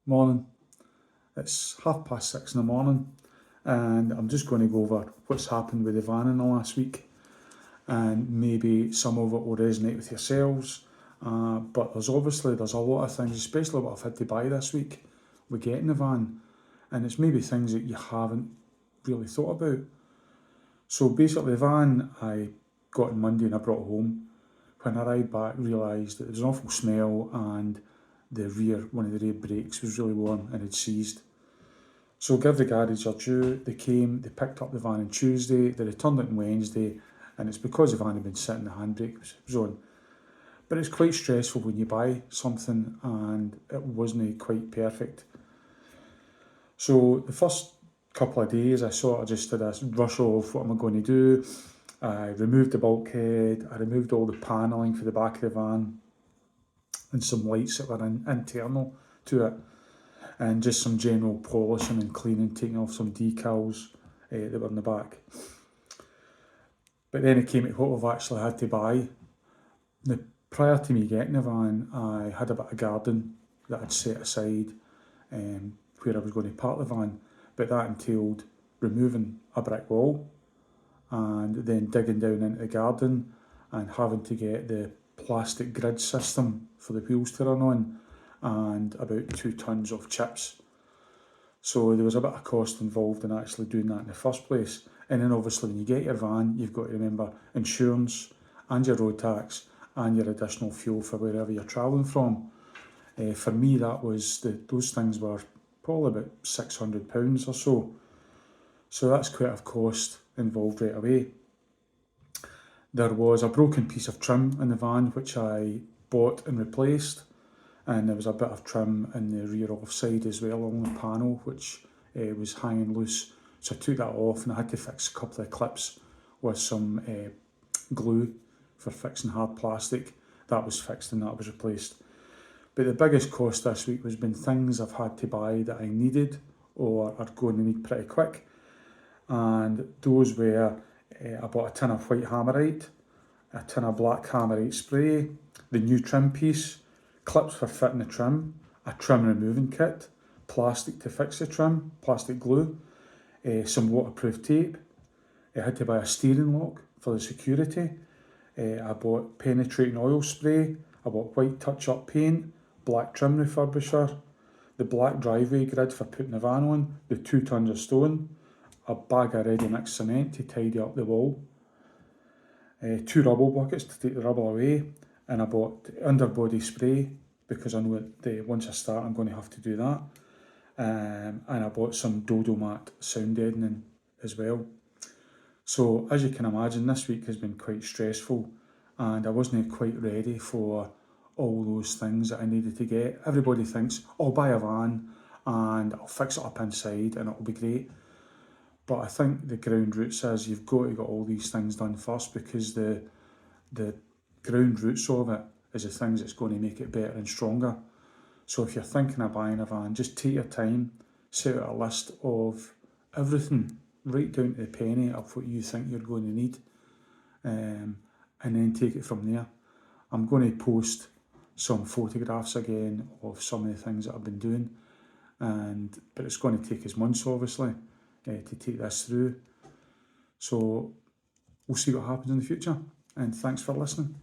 Morning. It's 6:30 in the morning, and I'm just going to go over what's happened with the van in the last week, and maybe some of it will resonate with yourselves. But there's a lot of things, especially what I've had to buy this week with getting the van, and it's maybe things that you haven't really thought about. So basically, the van I got on Monday and I brought home. When I arrived back, realised that there was an awful smell and one of the rear brakes was really worn and had seized. So give the garage their due. They came, they picked up the van on Tuesday, they returned it on Wednesday, and it's because the van had been sitting, the handbrake was on. But it's quite stressful when you buy something and it wasn't quite perfect. So the first couple of days I sort of just did a rush of what am I going to do. I removed the bulkhead, I removed all the panelling for the back of the van and some lights that were internal to it, and just some general polishing and cleaning, taking off some decals that were in the back. But then it came to what I've actually had to buy. Now, prior to me getting the van, I had a bit of garden that I'd set aside where I was going to park the van, but that entailed removing a brick wall and then digging down into the garden and having to get the plastic grid system for the wheels to run on and about 2 tons of chips. So there was a bit of cost involved in actually doing that in the first place. And then obviously when you get your van, you've got to remember insurance and your road tax and your additional fuel for wherever you're travelling from. For me, those things were probably about £600 or so. So that's quite a cost involved right away. There was a broken piece of trim in the van which I bought and replaced, and there was a bit of trim in the rear offside as well along the panel which was hanging loose. So I took that off and I had to fix a couple of clips with some glue for fixing hard plastic. That was fixed and that was replaced. But the biggest cost this week has been things I've had to buy that I needed or are going to need pretty quick. And those were, I bought a tin of white Hammerite, a tin of black Hammerite spray, the new trim piece, clips for fitting the trim, a trim removing kit, plastic to fix the trim, plastic glue, some waterproof tape. I had to buy a steering lock for the security. I bought penetrating oil spray, I bought white touch-up paint, black trim refurbisher, the black driveway grid for putting the van on, the 2 tons of stone, a bag of ready mixed cement to tidy up the wall, 2 rubble buckets to take the rubble away, and I bought underbody spray because I know that once I start I'm going to have to do that, and I bought some Dodo Mat sound deadening as well. So as you can imagine, this week has been quite stressful and I wasn't quite ready for all those things that I needed to get. Everybody thinks, oh, I'll buy a van and I'll fix it up inside and it'll be great. But I think the ground roots is you've got to get all these things done first, because the ground roots of it is the things that's going to make it better and stronger. So if you're thinking of buying a van, just take your time, set out a list of everything, right down to the penny of what you think you're going to need, and then take it from there. I'm going to post some photographs again of some of the things that I've been doing, but it's going to take us months obviously to take this through. So we'll see what happens in the future, and thanks for listening.